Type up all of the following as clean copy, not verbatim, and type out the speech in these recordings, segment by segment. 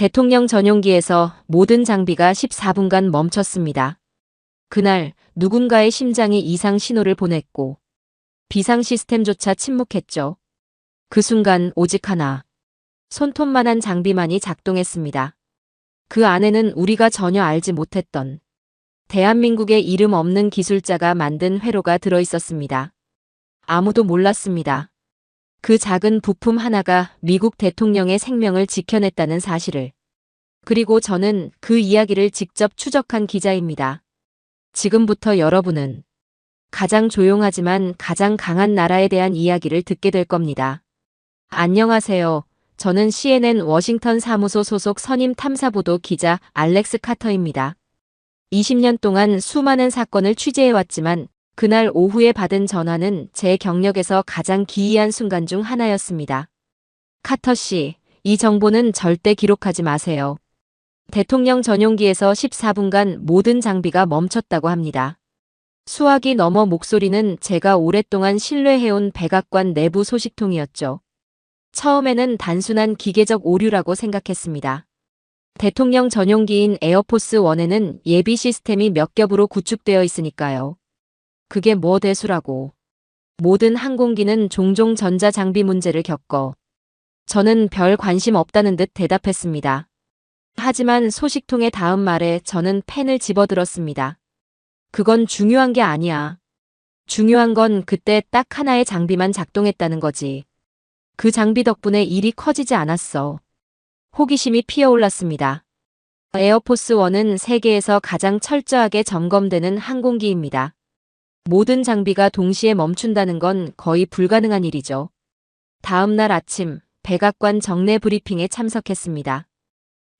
대통령 전용기에서 모든 장비가 14분간 멈췄습니다. 그날 누군가의 심장이 이상 신호를 보냈고 비상 시스템조차 침묵했죠. 그 순간 오직 하나, 손톱만한 장비만이 작동했습니다. 그 안에는 우리가 전혀 알지 못했던 대한민국의 이름 없는 기술자가 만든 회로가 들어있었습니다. 아무도 몰랐습니다. 그 작은 부품 하나가 미국 대통령의 생명을 지켜냈다는 사실을. 그리고 저는 그 이야기를 직접 추적한 기자입니다. 지금부터 여러분은 가장 조용하지만 가장 강한 나라에 대한 이야기를 듣게 될 겁니다. 안녕하세요. 저는 CNN 워싱턴 사무소 소속 선임 탐사보도 기자 알렉스 카터입니다. 20년 동안 수많은 사건을 취재해왔지만 그날 오후에 받은 전화는 제 경력에서 가장 기이한 순간 중 하나였습니다. 카터 씨, 이 정보는 절대 기록하지 마세요. 대통령 전용기에서 14분간 모든 장비가 멈췄다고 합니다. 수화기 너머 목소리는 제가 오랫동안 신뢰해온 백악관 내부 소식통이었죠. 처음에는 단순한 기계적 오류라고 생각했습니다. 대통령 전용기인 에어포스 1에는 예비 시스템이 몇 겹으로 구축되어 있으니까요. 그게 뭐 대수라고. 모든 항공기는 종종 전자장비 문제를 겪어. 저는 별 관심 없다는 듯 대답했습니다. 하지만 소식통의 다음 말에 저는 펜을 집어들었습니다. 그건 중요한 게 아니야. 중요한 건 그때 딱 하나의 장비만 작동했다는 거지. 그 장비 덕분에 일이 커지지 않았어. 호기심이 피어올랐습니다. 에어포스 1은 세계에서 가장 철저하게 점검되는 항공기입니다. 모든 장비가 동시에 멈춘다는 건 거의 불가능한 일이죠. 다음 날 아침, 백악관 정례 브리핑에 참석했습니다.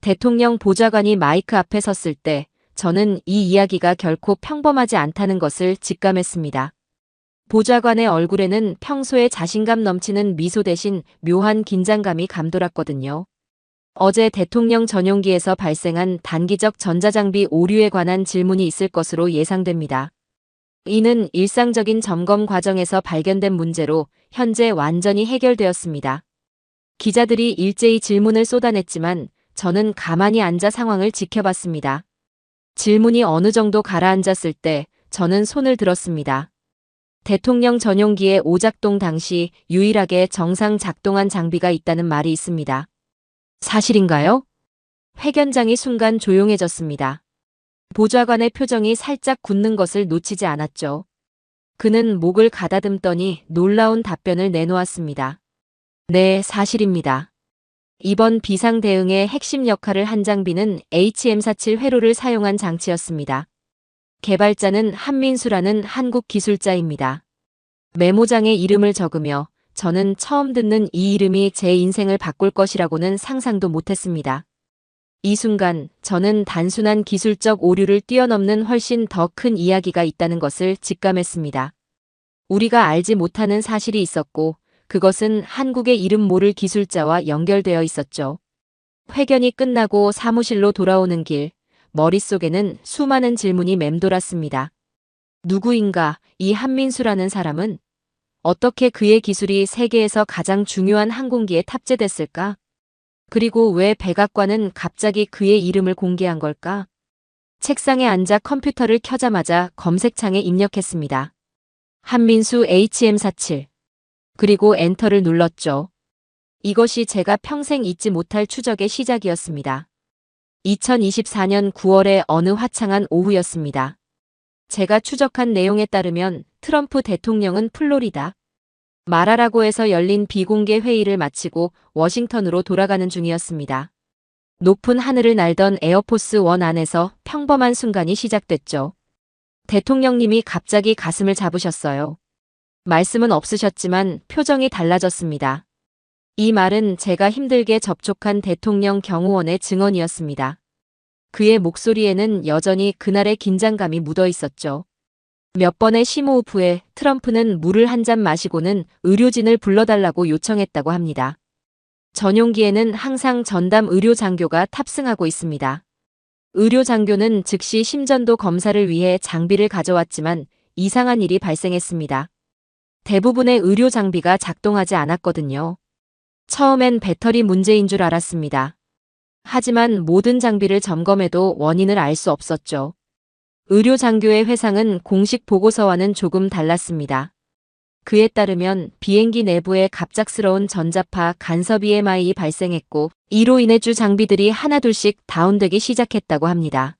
대통령 보좌관이 마이크 앞에 섰을 때 저는 이 이야기가 결코 평범하지 않다는 것을 직감했습니다. 보좌관의 얼굴에는 평소에 자신감 넘치는 미소 대신 묘한 긴장감이 감돌았거든요. 어제 대통령 전용기에서 발생한 단기적 전자장비 오류에 관한 질문이 있을 것으로 예상됩니다. 이는 일상적인 점검 과정에서 발견된 문제로 현재 완전히 해결되었습니다. 기자들이 일제히 질문을 쏟아냈지만 저는 가만히 앉아 상황을 지켜봤습니다. 질문이 어느 정도 가라앉았을 때 저는 손을 들었습니다. 대통령 전용기의 오작동 당시 유일하게 정상 작동한 장비가 있다는 말이 있습니다. 사실인가요? 회견장이 순간 조용해졌습니다. 보좌관의 표정이 살짝 굳는 것을 놓치지 않았죠. 그는 목을 가다듬더니 놀라운 답변을 내놓았습니다. 네, 사실입니다. 이번 비상 대응의 핵심 역할을 한 장비는 HM47 회로를 사용한 장치였습니다. 개발자는 한민수라는 한국 기술자입니다. 메모장에 이름을 적으며 저는 처음 듣는 이 이름이 제 인생을 바꿀 것이라고는 상상도 못했습니다. 이 순간 저는 단순한 기술적 오류를 뛰어넘는 훨씬 더 큰 이야기가 있다는 것을 직감했습니다. 우리가 알지 못하는 사실이 있었고 그것은 한국의 이름 모를 기술자와 연결되어 있었죠. 회견이 끝나고 사무실로 돌아오는 길, 머릿속에는 수많은 질문이 맴돌았습니다. 누구인가, 이 한민수라는 사람은? 어떻게 그의 기술이 세계에서 가장 중요한 항공기에 탑재됐을까? 그리고 왜 백악관은 갑자기 그의 이름을 공개한 걸까? 책상에 앉아 컴퓨터를 켜자마자 검색창에 입력했습니다. 한민수 HM47. 그리고 엔터를 눌렀죠. 이것이 제가 평생 잊지 못할 추적의 시작이었습니다. 2024년 9월의 어느 화창한 오후였습니다. 제가 추적한 내용에 따르면 트럼프 대통령은 플로리다 마라라고에서 열린 비공개 회의를 마치고 워싱턴으로 돌아가는 중이었습니다. 높은 하늘을 날던 에어포스 1 안에서 평범한 순간이 시작됐죠. 대통령님이 갑자기 가슴을 잡으셨어요. 말씀은 없으셨지만 표정이 달라졌습니다. 이 말은 제가 힘들게 접촉한 대통령 경호원의 증언이었습니다. 그의 목소리에는 여전히 그날의 긴장감이 묻어 있었죠. 몇 번의 심호흡 후에 트럼프는 물을 한 잔 마시고는 의료진을 불러달라고 요청했다고 합니다. 전용기에는 항상 전담 의료 장교가 탑승하고 있습니다. 의료 장교는 즉시 심전도 검사를 위해 장비를 가져왔지만 이상한 일이 발생했습니다. 대부분의 의료 장비가 작동하지 않았거든요. 처음엔 배터리 문제인 줄 알았습니다. 하지만 모든 장비를 점검해도 원인을 알 수 없었죠. 의료장교의 회상은 공식 보고서와는 조금 달랐습니다. 그에 따르면 비행기 내부에 갑작스러운 전자파 간섭 EMI 발생했고 이로 인해 주 장비들이 하나둘씩 다운되기 시작했다고 합니다.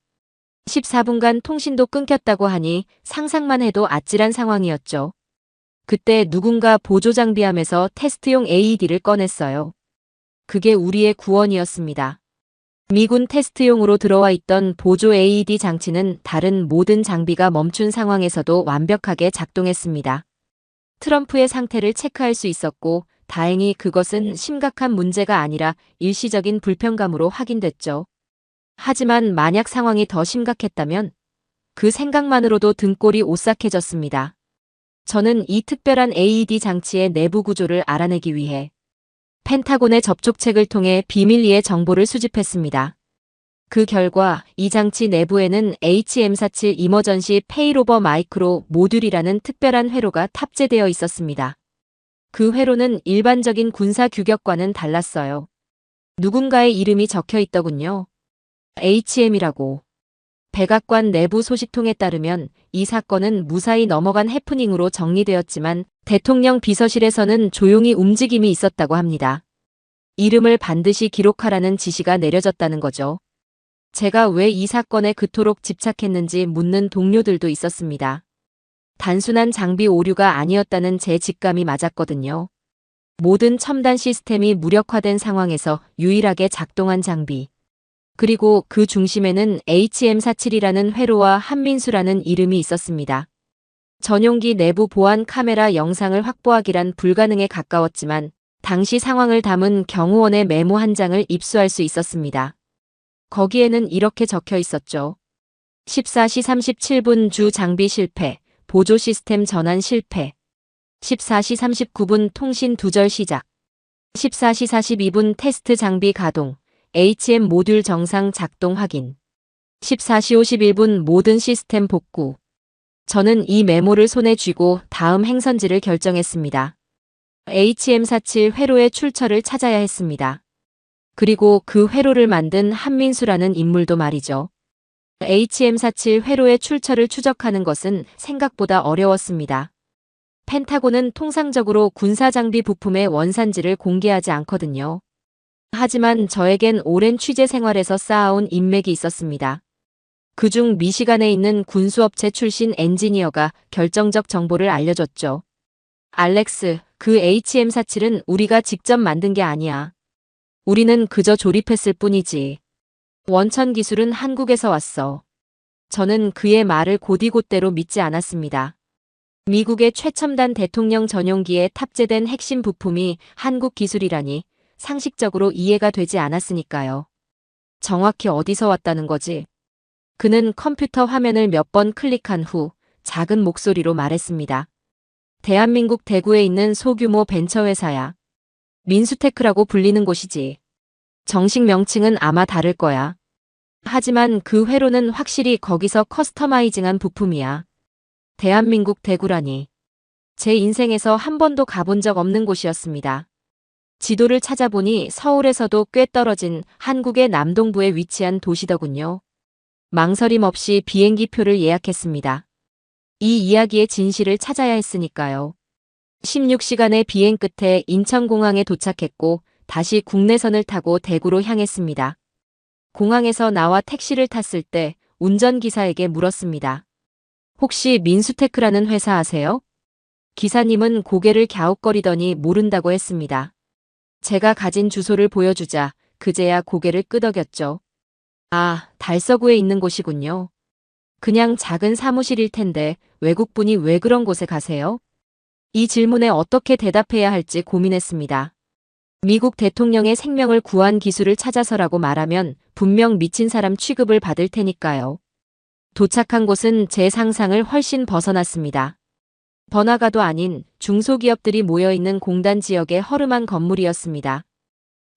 14분간 통신도 끊겼다고 하니 상상만 해도 아찔한 상황이었죠. 그때 누군가 보조장비함에서 테스트용 AED를 꺼냈어요. 그게 우리의 구원이었습니다. 미군 테스트용으로 들어와 있던 보조 AED 장치는 다른 모든 장비가 멈춘 상황에서도 완벽하게 작동했습니다. 트럼프의 상태를 체크할 수 있었고 다행히 그것은 심각한 문제가 아니라 일시적인 불편감으로 확인됐죠. 하지만 만약 상황이 더 심각했다면 그 생각만으로도 등골이 오싹해졌습니다. 저는 이 특별한 AED 장치의 내부 구조를 알아내기 위해 펜타곤의 접촉책을 통해 비밀리에 정보를 수집했습니다. 그 결과 이 장치 내부에는 HM47 이머전시 페일오버 마이크로 모듈이라는 특별한 회로가 탑재되어 있었습니다. 그 회로는 일반적인 군사 규격과는 달랐어요. 누군가의 이름이 적혀 있더군요. HM이라고. 백악관 내부 소식통에 따르면 이 사건은 무사히 넘어간 해프닝으로 정리되었지만 대통령 비서실에서는 조용히 움직임이 있었다고 합니다. 이름을 반드시 기록하라는 지시가 내려졌다는 거죠. 제가 왜 이 사건에 그토록 집착했는지 묻는 동료들도 있었습니다. 단순한 장비 오류가 아니었다는 제 직감이 맞았거든요. 모든 첨단 시스템이 무력화된 상황에서 유일하게 작동한 장비. 그리고 그 중심에는 HM47이라는 회로와 한민수라는 이름이 있었습니다. 전용기 내부 보안 카메라 영상을 확보하기란 불가능에 가까웠지만 당시 상황을 담은 경호원의 메모 한 장을 입수할 수 있었습니다. 거기에는 이렇게 적혀 있었죠. 14시 37분 주 장비 실패, 보조 시스템 전환 실패. 14시 39분 통신 두절 시작. 14시 42분 테스트 장비 가동. HM 모듈 정상 작동 확인. 14시 51분 모든 시스템 복구. 저는 이 메모를 손에 쥐고 다음 행선지를 결정했습니다. HM47 회로의 출처를 찾아야 했습니다. 그리고 그 회로를 만든 한민수라는 인물도 말이죠. HM47 회로의 출처를 추적하는 것은 생각보다 어려웠습니다. 펜타곤은 통상적으로 군사장비 부품의 원산지를 공개하지 않거든요. 하지만 저에겐 오랜 취재 생활에서 쌓아온 인맥이 있었습니다. 그중 미시간에 있는 군수업체 출신 엔지니어가 결정적 정보를 알려줬죠. 알렉스, 그 HM47은 우리가 직접 만든 게 아니야. 우리는 그저 조립했을 뿐이지. 원천 기술은 한국에서 왔어. 저는 그의 말을 곧이곧대로 믿지 않았습니다. 미국의 최첨단 대통령 전용기에 탑재된 핵심 부품이 한국 기술이라니 상식적으로 이해가 되지 않았으니까요. 정확히 어디서 왔다는 거지? 그는 컴퓨터 화면을 몇 번 클릭한 후 작은 목소리로 말했습니다. 대한민국 대구에 있는 소규모 벤처회사야. 민수테크라고 불리는 곳이지. 정식 명칭은 아마 다를 거야. 하지만 그 회로는 확실히 거기서 커스터마이징한 부품이야. 대한민국 대구라니. 제 인생에서 한 번도 가본 적 없는 곳이었습니다. 지도를 찾아보니 서울에서도 꽤 떨어진 한국의 남동부에 위치한 도시더군요. 망설임 없이 비행기표를 예약했습니다. 이 이야기의 진실을 찾아야 했으니까요. 16시간의 비행 끝에 인천공항에 도착했고 다시 국내선을 타고 대구로 향했습니다. 공항에서 나와 택시를 탔을 때 운전기사에게 물었습니다. 혹시 민수테크라는 회사 아세요? 기사님은 고개를 갸웃거리더니 모른다고 했습니다. 제가 가진 주소를 보여주자 그제야 고개를 끄덕였죠. 아, 달서구에 있는 곳이군요. 그냥 작은 사무실일 텐데 외국분이 왜 그런 곳에 가세요? 이 질문에 어떻게 대답해야 할지 고민했습니다. 미국 대통령의 생명을 구한 기술을 찾아서라고 말하면 분명 미친 사람 취급을 받을 테니까요. 도착한 곳은 제 상상을 훨씬 벗어났습니다. 번화가도 아닌 중소기업들이 모여있는 공단 지역의 허름한 건물이었습니다.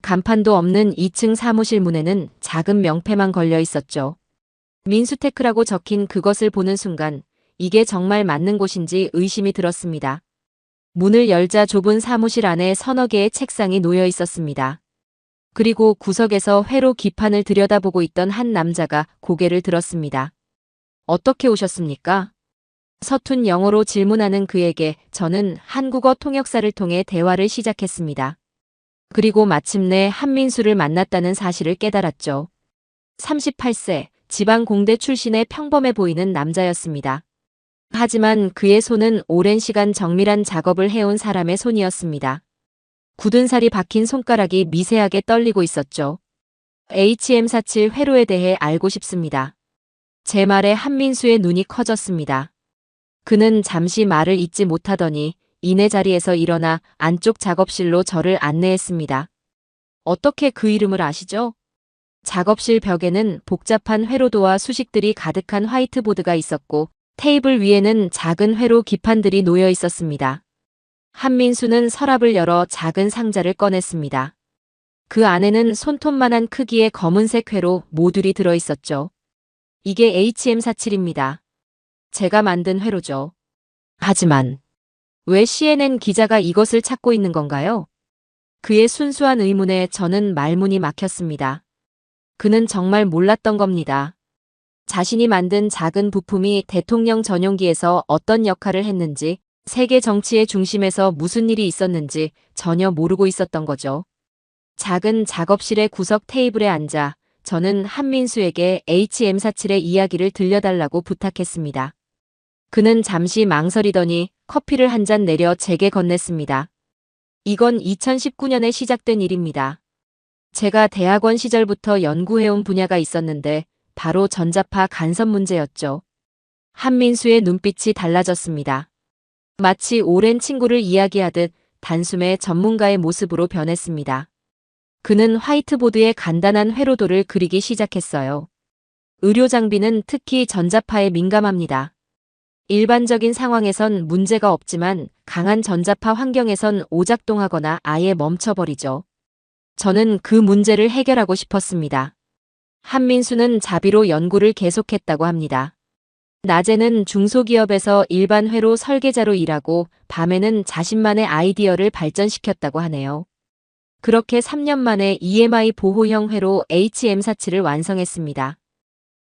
간판도 없는 2층 사무실 문에는 작은 명패만 걸려 있었죠. 민수테크라고 적힌 그것을 보는 순간 이게 정말 맞는 곳인지 의심이 들었습니다. 문을 열자 좁은 사무실 안에 서너 개의 책상이 놓여 있었습니다. 그리고 구석에서 회로 기판을 들여다보고 있던 한 남자가 고개를 들었습니다. 어떻게 오셨습니까? 서툰 영어로 질문하는 그에게 저는 한국어 통역사를 통해 대화를 시작했습니다. 그리고 마침내 한민수를 만났다는 사실을 깨달았죠. 38세, 지방 공대 출신의 평범해 보이는 남자였습니다. 하지만 그의 손은 오랜 시간 정밀한 작업을 해온 사람의 손이었습니다. 굳은 살이 박힌 손가락이 미세하게 떨리고 있었죠. HM47 회로에 대해 알고 싶습니다. 제 말에 한민수의 눈이 커졌습니다. 그는 잠시 말을 잇지 못하더니 이내 자리에서 일어나 안쪽 작업실로 저를 안내했습니다. 어떻게 그 이름을 아시죠? 작업실 벽에는 복잡한 회로도와 수식들이 가득한 화이트보드가 있었고 테이블 위에는 작은 회로 기판들이 놓여 있었습니다. 한민수는 서랍을 열어 작은 상자를 꺼냈습니다. 그 안에는 손톱만한 크기의 검은색 회로 모듈이 들어 있었죠. 이게 HM47입니다. 제가 만든 회로죠. 하지만 왜 CNN 기자가 이것을 찾고 있는 건가요? 그의 순수한 의문에 저는 말문이 막혔습니다. 그는 정말 몰랐던 겁니다. 자신이 만든 작은 부품이 대통령 전용기에서 어떤 역할을 했는지, 세계 정치의 중심에서 무슨 일이 있었는지 전혀 모르고 있었던 거죠. 작은 작업실의 구석 테이블에 앉아 저는 한민수에게 HM47의 이야기를 들려달라고 부탁했습니다. 그는 잠시 망설이더니 커피를 한 잔 내려 제게 건넸습니다. 이건 2019년에 시작된 일입니다. 제가 대학원 시절부터 연구해온 분야가 있었는데 바로 전자파 간섭 문제였죠. 한민수의 눈빛이 달라졌습니다. 마치 오랜 친구를 이야기하듯 단숨에 전문가의 모습으로 변했습니다. 그는 화이트보드에 간단한 회로도를 그리기 시작했어요. 의료 장비는 특히 전자파에 민감합니다. 일반적인 상황에선 문제가 없지만 강한 전자파 환경에선 오작동하거나 아예 멈춰버리죠. 저는 그 문제를 해결하고 싶었습니다. 한민수는 자비로 연구를 계속했다고 합니다. 낮에는 중소기업에서 일반 회로 설계자로 일하고 밤에는 자신만의 아이디어를 발전시켰다고 하네요. 그렇게 3년 만에 EMI 보호형 회로 HM47을 완성했습니다.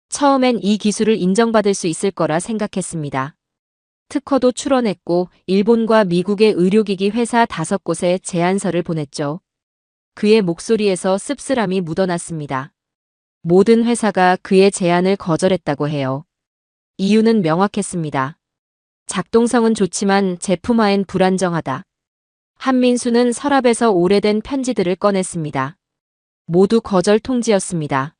처음엔 이 기술을 인정받을 수 있을 거라 생각했습니다. 특허도 출원했고 일본과 미국의 의료기기 회사 5곳에 제안서를 보냈죠. 그의 목소리에서 씁쓸함이 묻어났습니다. 모든 회사가 그의 제안을 거절했다고 해요. 이유는 명확했습니다. 작동성은 좋지만 제품화엔 불안정하다. 한민수는 서랍에서 오래된 편지들을 꺼냈습니다. 모두 거절 통지였습니다.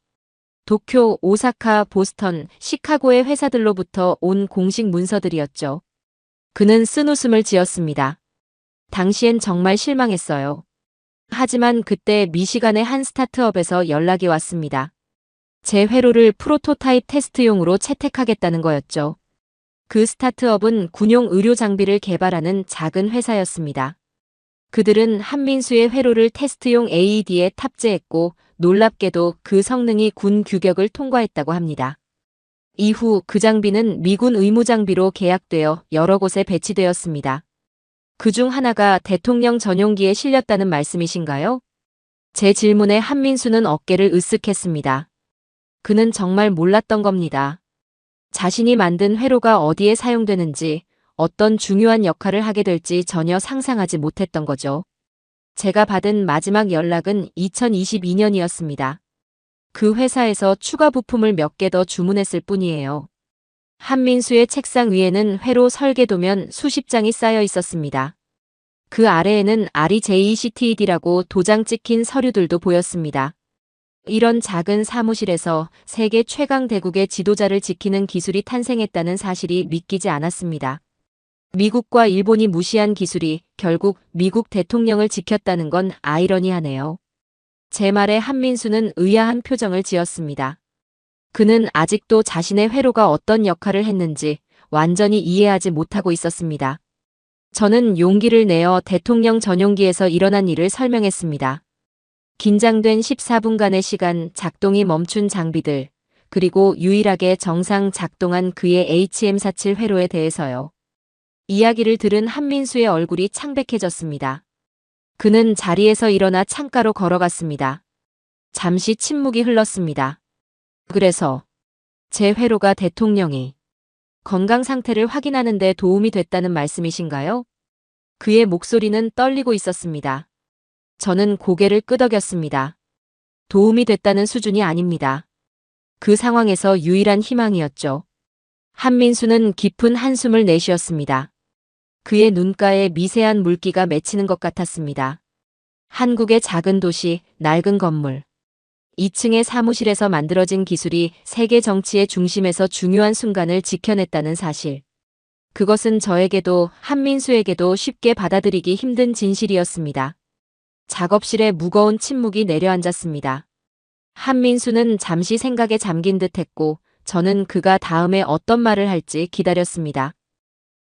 도쿄, 오사카, 보스턴, 시카고의 회사들로부터 온 공식 문서들이었죠. 그는 쓴웃음을 지었습니다. 당시엔 정말 실망했어요. 하지만 그때 미시간의 한 스타트업에서 연락이 왔습니다. 제 회로를 프로토타입 테스트용으로 채택하겠다는 거였죠. 그 스타트업은 군용 의료 장비를 개발하는 작은 회사였습니다. 그들은 한민수의 회로를 테스트용 AED에 탑재했고 놀랍게도 그 성능이 군 규격을 통과했다고 합니다. 이후 그 장비는 미군 의무장비로 계약되어 여러 곳에 배치되었습니다. 그중 하나가 대통령 전용기에 실렸다는 말씀이신가요? 제 질문에 한민수는 어깨를 으쓱했습니다. 그는 정말 몰랐던 겁니다. 자신이 만든 회로가 어디에 사용되는지, 어떤 중요한 역할을 하게 될지 전혀 상상하지 못했던 거죠. 제가 받은 마지막 연락은 2022년이었습니다. 그 회사에서 추가 부품을 몇 개 더 주문했을 뿐이에요. 한민수의 책상 위에는 회로 설계도면 수십 장이 쌓여 있었습니다. 그 아래에는 REJCTED라고 도장 찍힌 서류들도 보였습니다. 이런 작은 사무실에서 세계 최강 대국의 지도자를 지키는 기술이 탄생했다는 사실이 믿기지 않았습니다. 미국과 일본이 무시한 기술이 결국 미국 대통령을 지켰다는 건 아이러니하네요. 제 말에 한민수는 의아한 표정을 지었습니다. 그는 아직도 자신의 회로가 어떤 역할을 했는지 완전히 이해하지 못하고 있었습니다. 저는 용기를 내어 대통령 전용기에서 일어난 일을 설명했습니다. 긴장된 14분간의 시간, 작동이 멈춘 장비들, 그리고 유일하게 정상 작동한 그의 HM47 회로에 대해서요. 이야기를 들은 한민수의 얼굴이 창백해졌습니다. 그는 자리에서 일어나 창가로 걸어갔습니다. 잠시 침묵이 흘렀습니다. 그래서 제 회로가 대통령이 건강 상태를 확인하는 데 도움이 됐다는 말씀이신가요? 그의 목소리는 떨리고 있었습니다. 저는 고개를 끄덕였습니다. 도움이 됐다는 수준이 아닙니다. 그 상황에서 유일한 희망이었죠. 한민수는 깊은 한숨을 내쉬었습니다. 그의 눈가에 미세한 물기가 맺히는 것 같았습니다. 한국의 작은 도시, 낡은 건물. 2층의 사무실에서 만들어진 기술이 세계 정치의 중심에서 중요한 순간을 지켜냈다는 사실. 그것은 저에게도 한민수에게도 쉽게 받아들이기 힘든 진실이었습니다. 작업실에 무거운 침묵이 내려앉았습니다. 한민수는 잠시 생각에 잠긴 듯 했고 저는 그가 다음에 어떤 말을 할지 기다렸습니다.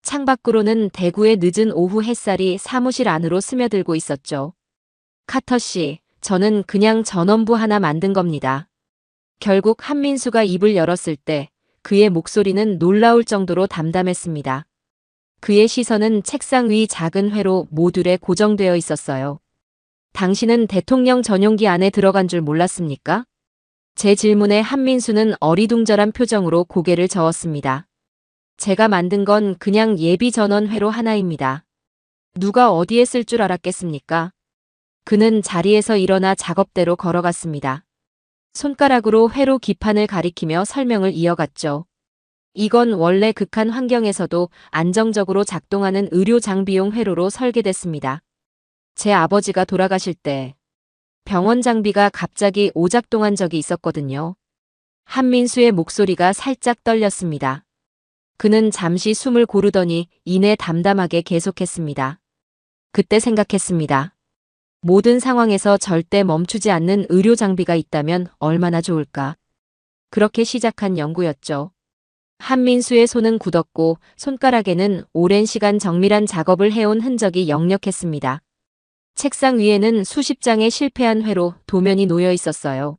창밖으로는 대구의 늦은 오후 햇살이 사무실 안으로 스며들고 있었죠. 카터 씨, 저는 그냥 전원부 하나 만든 겁니다. 결국 한민수가 입을 열었을 때 그의 목소리는 놀라울 정도로 담담했습니다. 그의 시선은 책상 위 작은 회로 모듈에 고정되어 있었어요. 당신은 대통령 전용기 안에 들어간 줄 몰랐습니까? 제 질문에 한민수는 어리둥절한 표정으로 고개를 저었습니다. 제가 만든 건 그냥 예비 전원 회로 하나입니다. 누가 어디에 쓸 줄 알았겠습니까? 그는 자리에서 일어나 작업대로 걸어갔습니다. 손가락으로 회로 기판을 가리키며 설명을 이어갔죠. 이건 원래 극한 환경에서도 안정적으로 작동하는 의료 장비용 회로로 설계됐습니다. 제 아버지가 돌아가실 때 병원 장비가 갑자기 오작동한 적이 있었거든요. 한민수의 목소리가 살짝 떨렸습니다. 그는 잠시 숨을 고르더니 이내 담담하게 계속했습니다. 그때 생각했습니다. 모든 상황에서 절대 멈추지 않는 의료 장비가 있다면 얼마나 좋을까. 그렇게 시작한 연구였죠. 한민수의 손은 굳었고 손가락에는 오랜 시간 정밀한 작업을 해온 흔적이 역력했습니다. 책상 위에는 수십 장의 실패한 회로 도면이 놓여 있었어요.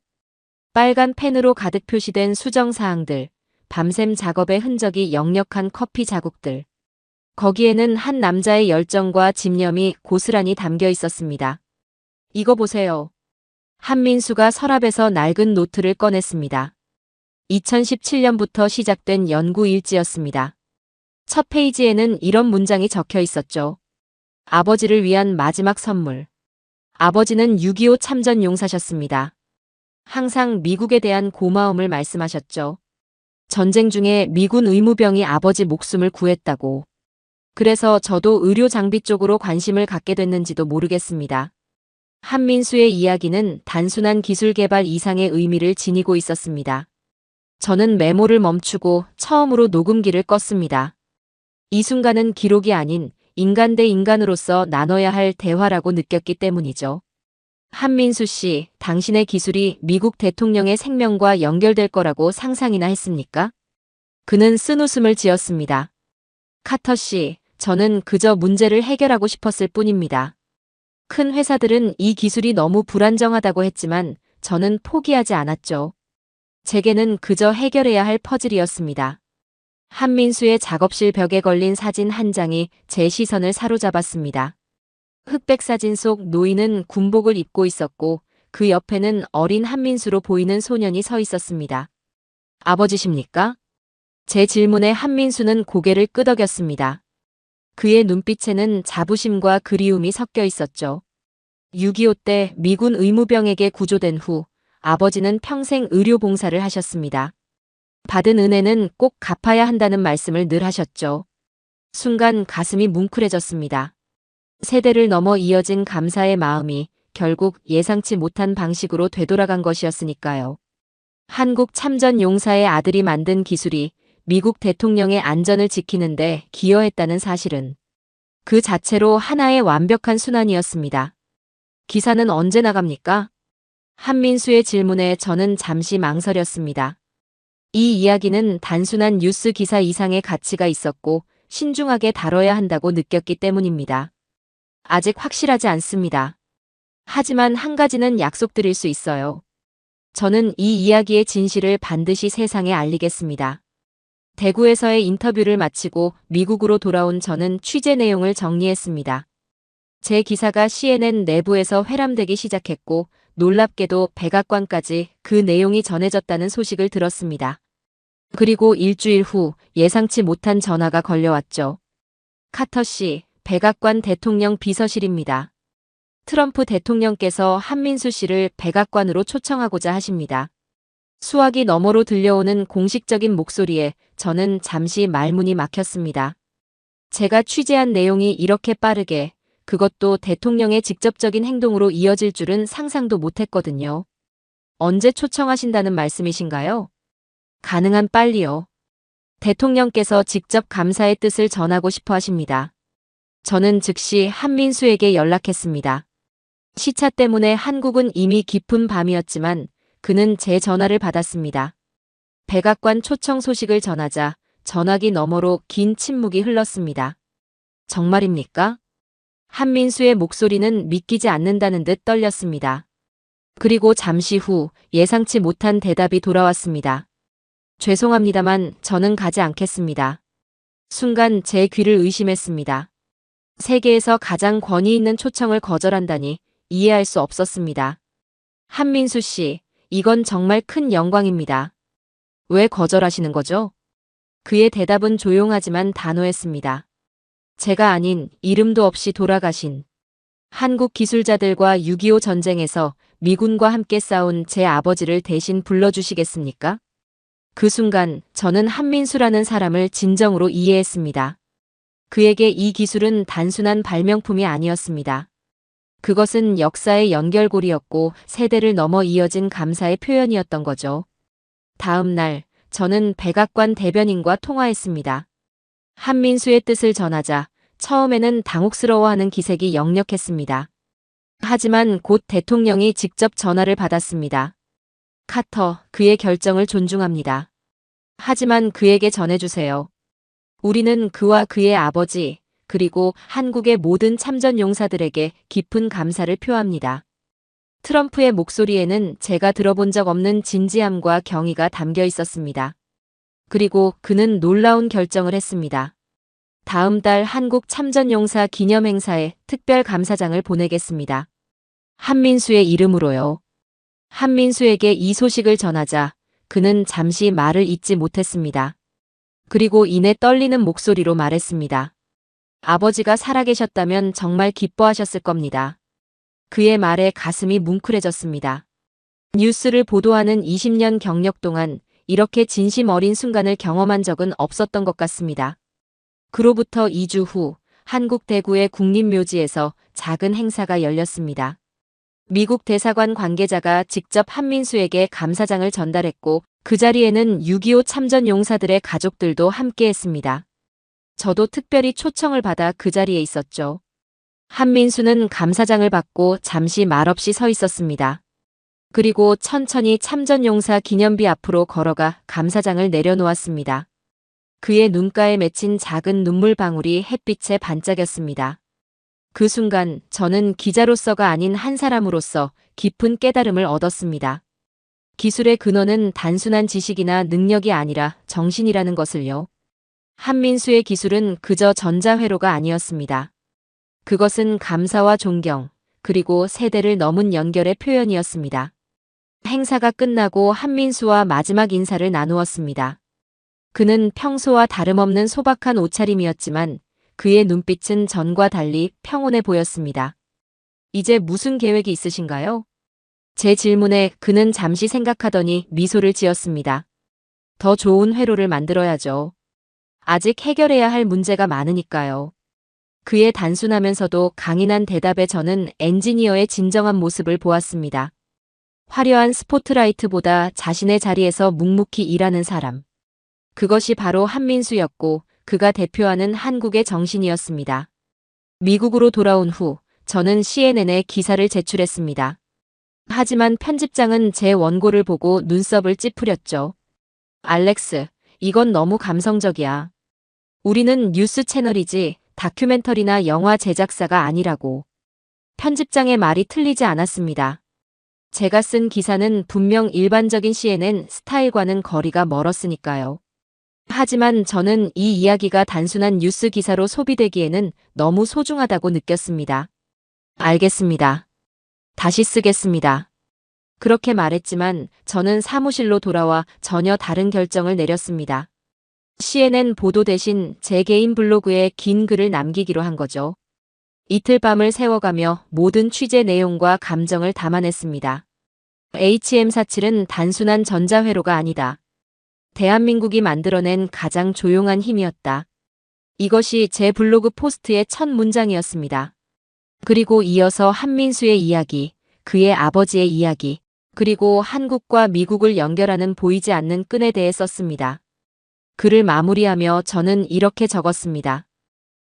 빨간 펜으로 가득 표시된 수정사항들, 밤샘 작업의 흔적이 역력한 커피 자국들. 거기에는 한 남자의 열정과 집념이 고스란히 담겨 있었습니다. 이거 보세요. 한민수가 서랍에서 낡은 노트를 꺼냈습니다. 2017년부터 시작된 연구 일지였습니다. 첫 페이지에는 이런 문장이 적혀 있었죠. 아버지를 위한 마지막 선물. 아버지는 6.25 참전 용사셨습니다. 항상 미국에 대한 고마움을 말씀하셨죠. 전쟁 중에 미군 의무병이 아버지 목숨을 구했다고. 그래서 저도 의료 장비 쪽으로 관심을 갖게 됐는지도 모르겠습니다. 한민수의 이야기는 단순한 기술 개발 이상의 의미를 지니고 있었습니다. 저는 메모를 멈추고 처음으로 녹음기를 껐습니다. 이 순간은 기록이 아닌 인간 대 인간으로서 나눠야 할 대화라고 느꼈기 때문이죠. 한민수 씨, 당신의 기술이 미국 대통령의 생명과 연결될 거라고 상상이나 했습니까? 그는 쓴웃음을 지었습니다. 카터 씨, 저는 그저 문제를 해결하고 싶었을 뿐입니다. 큰 회사들은 이 기술이 너무 불안정하다고 했지만 저는 포기하지 않았죠. 제게는 그저 해결해야 할 퍼즐이었습니다. 한민수의 작업실 벽에 걸린 사진 한 장이 제 시선을 사로잡았습니다. 흑백 사진 속 노인은 군복을 입고 있었고 그 옆에는 어린 한민수로 보이는 소년이 서 있었습니다. 아버지십니까? 제 질문에 한민수는 고개를 끄덕였습니다. 그의 눈빛에는 자부심과 그리움이 섞여 있었죠. 6.25 때 미군 의무병에게 구조된 후 아버지는 평생 의료봉사를 하셨습니다. 받은 은혜는 꼭 갚아야 한다는 말씀을 늘 하셨죠. 순간 가슴이 뭉클해졌습니다. 세대를 넘어 이어진 감사의 마음이 결국 예상치 못한 방식으로 되돌아간 것이었으니까요. 한국 참전 용사의 아들이 만든 기술이 미국 대통령의 안전을 지키는데 기여했다는 사실은 그 자체로 하나의 완벽한 순환이었습니다. 기사는 언제 나갑니까? 한민수의 질문에 저는 잠시 망설였습니다. 이 이야기는 단순한 뉴스 기사 이상의 가치가 있었고 신중하게 다뤄야 한다고 느꼈기 때문입니다. 아직 확실하지 않습니다. 하지만 한 가지는 약속드릴 수 있어요. 저는 이 이야기의 진실을 반드시 세상에 알리겠습니다. 대구에서의 인터뷰를 마치고 미국으로 돌아온 저는 취재 내용을 정리했습니다. 제 기사가 CNN 내부에서 회람되기 시작했고 놀랍게도 백악관까지 그 내용이 전해졌다는 소식을 들었습니다. 그리고 일주일 후 예상치 못한 전화가 걸려왔죠. 카터 씨, 백악관 대통령 비서실입니다. 트럼프 대통령께서 한민수 씨를 백악관으로 초청하고자 하십니다. 수화기 너머로 들려오는 공식적인 목소리에 저는 잠시 말문이 막혔습니다. 제가 취재한 내용이 이렇게 빠르게, 그것도 대통령의 직접적인 행동으로 이어질 줄은 상상도 못했거든요. 언제 초청하신다는 말씀이신가요? 가능한 빨리요. 대통령께서 직접 감사의 뜻을 전하고 싶어 하십니다. 저는 즉시 한민수에게 연락했습니다. 시차 때문에 한국은 이미 깊은 밤이었지만 그는 제 전화를 받았습니다. 백악관 초청 소식을 전하자 전화기 너머로 긴 침묵이 흘렀습니다. 정말입니까? 한민수의 목소리는 믿기지 않는다는 듯 떨렸습니다. 그리고 잠시 후 예상치 못한 대답이 돌아왔습니다. 죄송합니다만 저는 가지 않겠습니다. 순간 제 귀를 의심했습니다. 세계에서 가장 권위 있는 초청을 거절한다니 이해할 수 없었습니다. 한민수 씨, 이건 정말 큰 영광입니다. 왜 거절하시는 거죠? 그의 대답은 조용하지만 단호했습니다. 제가 아닌 이름도 없이 돌아가신 한국 기술자들과 6.25 전쟁에서 미군과 함께 싸운 제 아버지를 대신 불러주시겠습니까? 그 순간 저는 한민수라는 사람을 진정으로 이해했습니다. 그에게 이 기술은 단순한 발명품이 아니었습니다. 그것은 역사의 연결고리였고 세대를 넘어 이어진 감사의 표현이었던 거죠. 다음 날 저는 백악관 대변인과 통화했습니다. 한민수의 뜻을 전하자 처음에는 당혹스러워하는 기색이 역력했습니다. 하지만 곧 대통령이 직접 전화를 받았습니다. 카터, 그의 결정을 존중합니다. 하지만 그에게 전해주세요. 우리는 그와 그의 아버지, 그리고 한국의 모든 참전 용사들에게 깊은 감사를 표합니다. 트럼프의 목소리에는 제가 들어본 적 없는 진지함과 경의가 담겨 있었습니다. 그리고 그는 놀라운 결정을 했습니다. 다음 달 한국 참전용사 기념행사에 특별 감사장을 보내겠습니다. 한민수의 이름으로요. 한민수에게 이 소식을 전하자 그는 잠시 말을 잇지 못했습니다. 그리고 이내 떨리는 목소리로 말했습니다. 아버지가 살아계셨다면 정말 기뻐하셨을 겁니다. 그의 말에 가슴이 뭉클해졌습니다. 뉴스를 보도하는 20년 경력 동안 이렇게 진심 어린 순간을 경험한 적은 없었던 것 같습니다. 그로부터 2주 후 한국 대구의 국립묘지에서 작은 행사가 열렸습니다. 미국 대사관 관계자가 직접 한민수에게 감사장을 전달했고 그 자리에는 6.25 참전 용사들의 가족들도 함께했습니다. 저도 특별히 초청을 받아 그 자리에 있었죠. 한민수는 감사장을 받고 잠시 말없이 서 있었습니다. 그리고 천천히 참전용사 기념비 앞으로 걸어가 감사장을 내려놓았습니다. 그의 눈가에 맺힌 작은 눈물방울이 햇빛에 반짝였습니다. 그 순간 저는 기자로서가 아닌 한 사람으로서 깊은 깨달음을 얻었습니다. 기술의 근원은 단순한 지식이나 능력이 아니라 정신이라는 것을요. 한민수의 기술은 그저 전자회로가 아니었습니다. 그것은 감사와 존경, 그리고 세대를 넘은 연결의 표현이었습니다. 행사가 끝나고 한민수와 마지막 인사를 나누었습니다. 그는 평소와 다름없는 소박한 옷차림이었지만 그의 눈빛은 전과 달리 평온해 보였습니다. 이제 무슨 계획이 있으신가요? 제 질문에 그는 잠시 생각하더니 미소를 지었습니다. 더 좋은 회로를 만들어야죠. 아직 해결해야 할 문제가 많으니까요. 그의 단순하면서도 강인한 대답에 저는 엔지니어의 진정한 모습을 보았습니다. 화려한 스포트라이트보다 자신의 자리에서 묵묵히 일하는 사람. 그것이 바로 한민수였고 그가 대표하는 한국의 정신이었습니다. 미국으로 돌아온 후 저는 CNN에 기사를 제출했습니다. 하지만 편집장은 제 원고를 보고 눈썹을 찌푸렸죠. 알렉스, 이건 너무 감성적이야. 우리는 뉴스 채널이지 다큐멘터리나 영화 제작사가 아니라고. 편집장의 말이 틀리지 않았습니다. 제가 쓴 기사는 분명 일반적인 CNN 스타일과는 거리가 멀었으니까요. 하지만 저는 이 이야기가 단순한 뉴스 기사로 소비되기에는 너무 소중하다고 느꼈습니다. 알겠습니다. 다시 쓰겠습니다. 그렇게 말했지만 저는 사무실로 돌아와 전혀 다른 결정을 내렸습니다. CNN 보도 대신 제 개인 블로그에 긴 글을 남기기로 한 거죠. 이틀 밤을 새워가며 모든 취재 내용과 감정을 담아냈습니다. HM47은 단순한 전자회로가 아니다. 대한민국이 만들어낸 가장 조용한 힘이었다. 이것이 제 블로그 포스트의 첫 문장이었습니다. 그리고 이어서 한민수의 이야기, 그의 아버지의 이야기, 그리고 한국과 미국을 연결하는 보이지 않는 끈에 대해 썼습니다. 글을 마무리하며 저는 이렇게 적었습니다.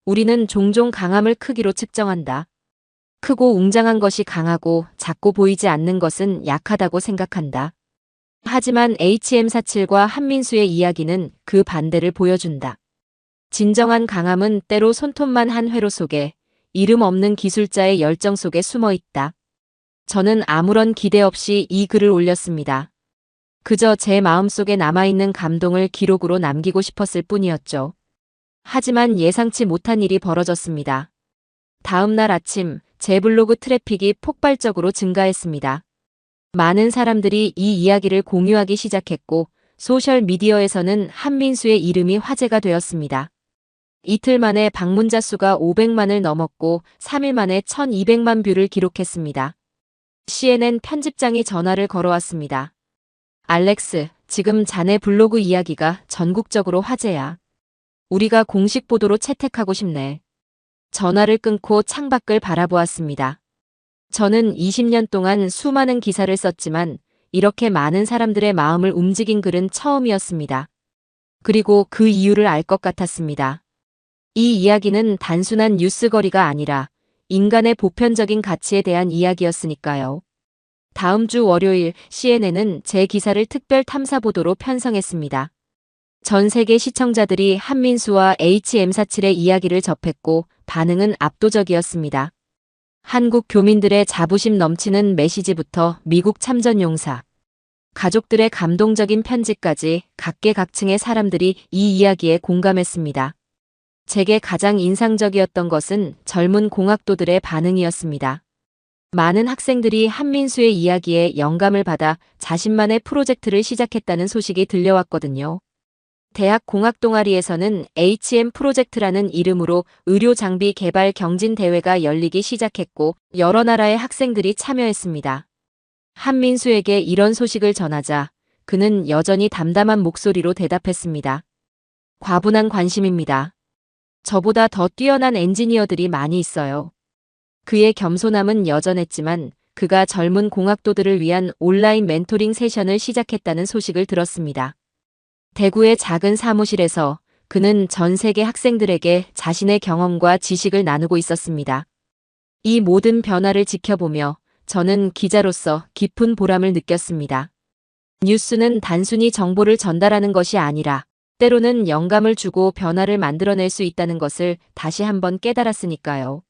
우리는 종종 강함을 크기로 측정한다. 크고 웅장한 것이 강하고 작고 보이지 않는 것은 약하다고 생각한다. 하지만 HM47과 한민수의 이야기는 그 반대를 보여준다. 진정한 강함은 때로 손톱만 한 회로 속에 이름 없는 기술자의 열정 속에 숨어 있다. 저는 아무런 기대 없이 이 글을 올렸습니다. 그저 제 마음속에 남아있는 감동을 기록으로 남기고 싶었을 뿐이었죠. 하지만 예상치 못한 일이 벌어졌습니다. 다음 날 아침 제 블로그 트래픽이 폭발적으로 증가했습니다. 많은 사람들이 이 이야기를 공유하기 시작했고 소셜미디어에서는 한민수의 이름이 화제가 되었습니다. 이틀 만에 방문자 수가 500만을 넘었고 3일 만에 1200만 뷰를 기록했습니다. CNN 편집장이 전화를 걸어왔습니다. 알렉스, 지금 자네 블로그 이야기가 전국적으로 화제야. 우리가 공식 보도로 채택하고 싶네. 전화를 끊고 창밖을 바라보았습니다. 저는 20년 동안 수많은 기사를 썼지만 이렇게 많은 사람들의 마음을 움직인 글은 처음이었습니다. 그리고 그 이유를 알 것 같았습니다. 이 이야기는 단순한 뉴스거리가 아니라 인간의 보편적인 가치에 대한 이야기였으니까요. 다음 주 월요일 CNN은 제 기사를 특별 탐사 보도로 편성했습니다. 전 세계 시청자들이 한민수와 HM47의 이야기를 접했고 반응은 압도적이었습니다. 한국 교민들의 자부심 넘치는 메시지부터 미국 참전 용사, 가족들의 감동적인 편지까지 각계각층의 사람들이 이 이야기에 공감했습니다. 제게 가장 인상적이었던 것은 젊은 공학도들의 반응이었습니다. 많은 학생들이 한민수의 이야기에 영감을 받아 자신만의 프로젝트를 시작했다는 소식이 들려왔거든요. 대학 공학 동아리에서는 HM 프로젝트라는 이름으로 의료 장비 개발 경진 대회가 열리기 시작했고 여러 나라의 학생들이 참여했습니다. 한민수에게 이런 소식을 전하자 그는 여전히 담담한 목소리로 대답했습니다. 과분한 관심입니다. 저보다 더 뛰어난 엔지니어들이 많이 있어요. 그의 겸손함은 여전했지만 그가 젊은 공학도들을 위한 온라인 멘토링 세션을 시작했다는 소식을 들었습니다. 대구의 작은 사무실에서 그는 전 세계 학생들에게 자신의 경험과 지식을 나누고 있었습니다. 이 모든 변화를 지켜보며 저는 기자로서 깊은 보람을 느꼈습니다. 뉴스는 단순히 정보를 전달하는 것이 아니라 때로는 영감을 주고 변화를 만들어낼 수 있다는 것을 다시 한번 깨달았으니까요.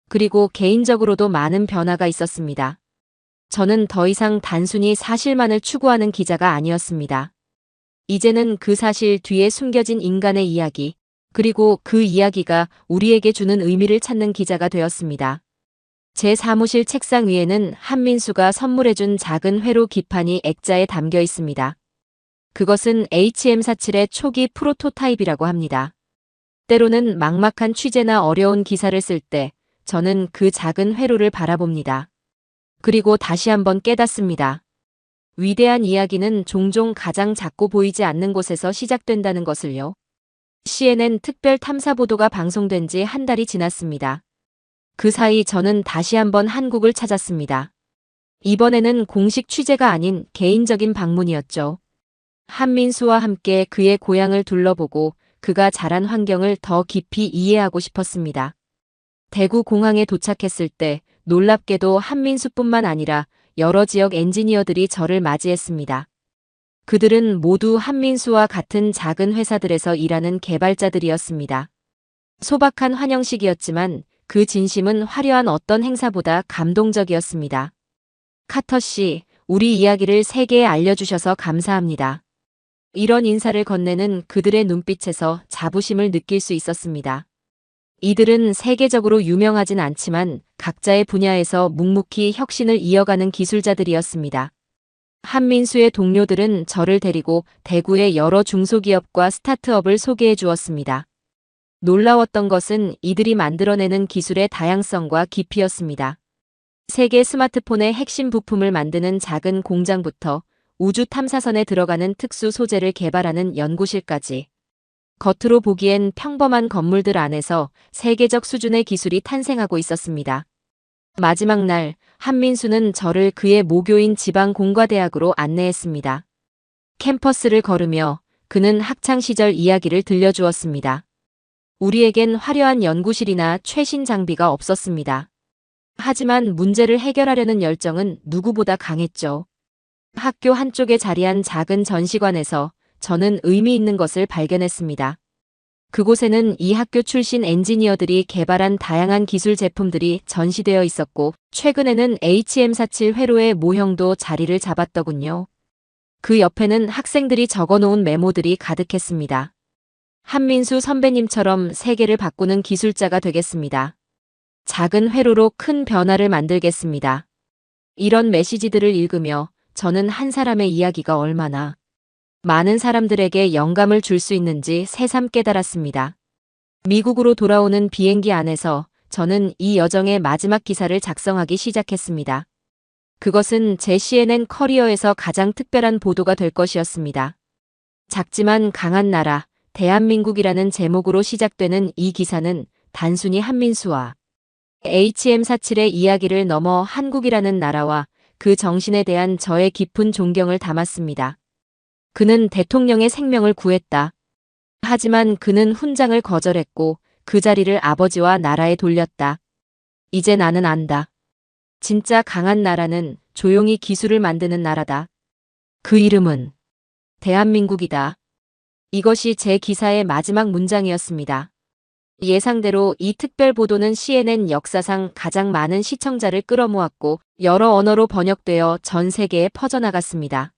그리고 개인적으로도 많은 변화가 있었습니다. 저는 더 이상 단순히 사실만을 추구하는 기자가 아니었습니다. 이제는 그 사실 뒤에 숨겨진 인간의 이야기, 그리고 그 이야기가 우리에게 주는 의미를 찾는 기자가 되었습니다. 제 사무실 책상 위에는 한민수가 선물해준 작은 회로 기판이 액자에 담겨 있습니다. 그것은 HM47의 초기 프로토타입이라고 합니다. 때로는 막막한 취재나 어려운 기사를 쓸 때 저는 그 작은 회로를 바라봅니다. 그리고 다시 한번 깨닫습니다. 위대한 이야기는 종종 가장 작고 보이지 않는 곳에서 시작된다는 것을요. CNN 특별 탐사 보도가 방송된 지 한 달이 지났습니다. 그 사이 저는 다시 한번 한국을 찾았습니다. 이번에는 공식 취재가 아닌 개인적인 방문이었죠. 한민수와 함께 그의 고향을 둘러보고 그가 자란 환경을 더 깊이 이해하고 싶었습니다. 대구 공항에 도착했을 때 놀랍게도 한민수뿐만 아니라 여러 지역 엔지니어들이 저를 맞이했습니다. 그들은 모두 한민수와 같은 작은 회사들에서 일하는 개발자들이었습니다. 소박한 환영식이었지만 그 진심은 화려한 어떤 행사보다 감동적이었습니다. 카터 씨, 우리 이야기를 세계에 알려주셔서 감사합니다. 이런 인사를 건네는 그들의 눈빛에서 자부심을 느낄 수 있었습니다. 이들은 세계적으로 유명하진 않지만 각자의 분야에서 묵묵히 혁신을 이어가는 기술자들이었습니다. 한민수의 동료들은 저를 데리고 대구의 여러 중소기업과 스타트업을 소개해 주었습니다. 놀라웠던 것은 이들이 만들어내는 기술의 다양성과 깊이였습니다. 세계 스마트폰의 핵심 부품을 만드는 작은 공장부터 우주 탐사선에 들어가는 특수 소재를 개발하는 연구실까지 겉으로 보기엔 평범한 건물들 안에서 세계적 수준의 기술이 탄생하고 있었습니다. 마지막 날 한민수는 저를 그의 모교인 지방공과대학으로 안내했습니다. 캠퍼스를 걸으며 그는 학창시절 이야기를 들려주었습니다. 우리에겐 화려한 연구실이나 최신 장비가 없었습니다. 하지만 문제를 해결하려는 열정은 누구보다 강했죠. 학교 한쪽에 자리한 작은 전시관에서 저는 의미 있는 것을 발견했습니다. 그곳에는 이 학교 출신 엔지니어들이 개발한 다양한 기술 제품들이 전시되어 있었고, 최근에는 HM47 회로의 모형도 자리를 잡았더군요. 그 옆에는 학생들이 적어놓은 메모들이 가득했습니다. 한민수 선배님처럼 세계를 바꾸는 기술자가 되겠습니다. 작은 회로로 큰 변화를 만들겠습니다. 이런 메시지들을 읽으며 저는 한 사람의 이야기가 얼마나 많은 사람들에게 영감을 줄 수 있는지 새삼 깨달았습니다. 미국으로 돌아오는 비행기 안에서 저는 이 여정의 마지막 기사를 작성하기 시작했습니다. 그것은 제 CNN 커리어에서 가장 특별한 보도가 될 것이었습니다. 작지만 강한 나라, 대한민국이라는 제목으로 시작되는 이 기사는 단순히 한민수와 HM47의 이야기를 넘어 한국이라는 나라와 그 정신에 대한 저의 깊은 존경을 담았습니다. 그는 대통령의 생명을 구했다. 하지만 그는 훈장을 거절했고 그 자리를 아버지와 나라에 돌렸다. 이제 나는 안다. 진짜 강한 나라는 조용히 기술을 만드는 나라다. 그 이름은 대한민국이다. 이것이 제 기사의 마지막 문장이었습니다. 예상대로 이 특별 보도는 CNN 역사상 가장 많은 시청자를 끌어모았고 여러 언어로 번역되어 전 세계에 퍼져나갔습니다.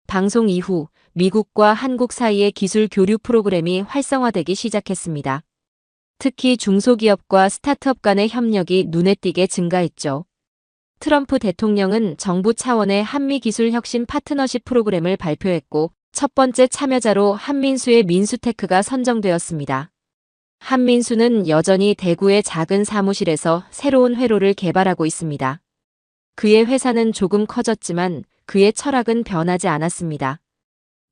방송 이후 미국과 한국 사이의 기술 교류 프로그램이 활성화되기 시작했습니다. 특히 중소기업과 스타트업 간의 협력이 눈에 띄게 증가했죠. 트럼프 대통령은 정부 차원의 한미기술 혁신 파트너십 프로그램을 발표했고 첫 번째 참여자로 한민수의 민수테크가 선정되었습니다. 한민수는 여전히 대구의 작은 사무실에서 새로운 회로를 개발하고 있습니다. 그의 회사는 조금 커졌지만 그의 철학은 변하지 않았습니다.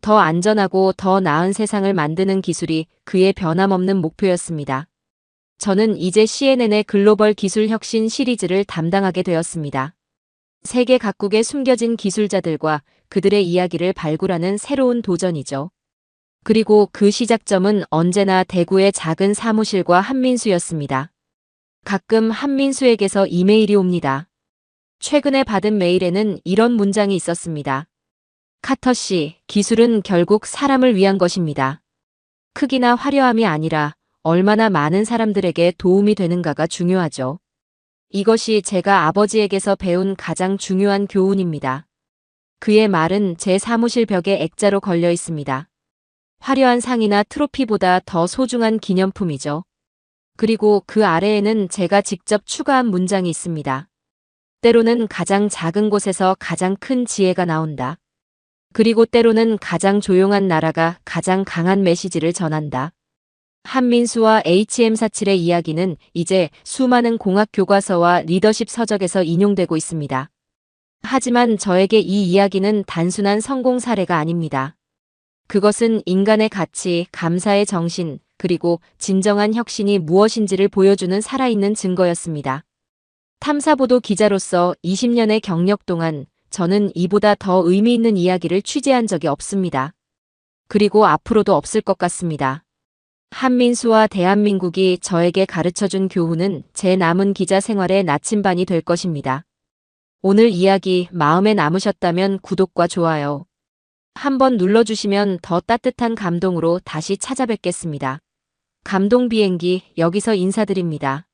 더 안전하고 더 나은 세상을 만드는 기술이 그의 변함없는 목표였습니다. 저는 이제 CNN의 글로벌 기술 혁신 시리즈를 담당하게 되었습니다. 세계 각국의 숨겨진 기술자들과 그들의 이야기를 발굴하는 새로운 도전이죠. 그리고 그 시작점은 언제나 대구의 작은 사무실과 한민수였습니다. 가끔 한민수에게서 이메일이 옵니다. 최근에 받은 메일에는 이런 문장이 있었습니다. 카터 씨, 기술은 결국 사람을 위한 것입니다. 크기나 화려함이 아니라 얼마나 많은 사람들에게 도움이 되는가가 중요하죠. 이것이 제가 아버지에게서 배운 가장 중요한 교훈입니다. 그의 말은 제 사무실 벽에 액자로 걸려 있습니다. 화려한 상이나 트로피보다 더 소중한 기념품이죠. 그리고 그 아래에는 제가 직접 추가한 문장이 있습니다. 때로는 가장 작은 곳에서 가장 큰 지혜가 나온다. 그리고 때로는 가장 조용한 나라가 가장 강한 메시지를 전한다. 한민수와 HM47의 이야기는 이제 수많은 공학 교과서와 리더십 서적에서 인용되고 있습니다. 하지만 저에게 이 이야기는 단순한 성공 사례가 아닙니다. 그것은 인간의 가치, 감사의 정신, 그리고 진정한 혁신이 무엇인지를 보여주는 살아있는 증거였습니다. 탐사보도 기자로서 20년의 경력 동안 저는 이보다 더 의미 있는 이야기를 취재한 적이 없습니다. 그리고 앞으로도 없을 것 같습니다. 한민수와 대한민국이 저에게 가르쳐준 교훈은 제 남은 기자 생활의 나침반이 될 것입니다. 오늘 이야기 마음에 남으셨다면 구독과 좋아요 한번 눌러주시면 더 따뜻한 감동으로 다시 찾아뵙겠습니다. 감동 비행기 여기서 인사드립니다.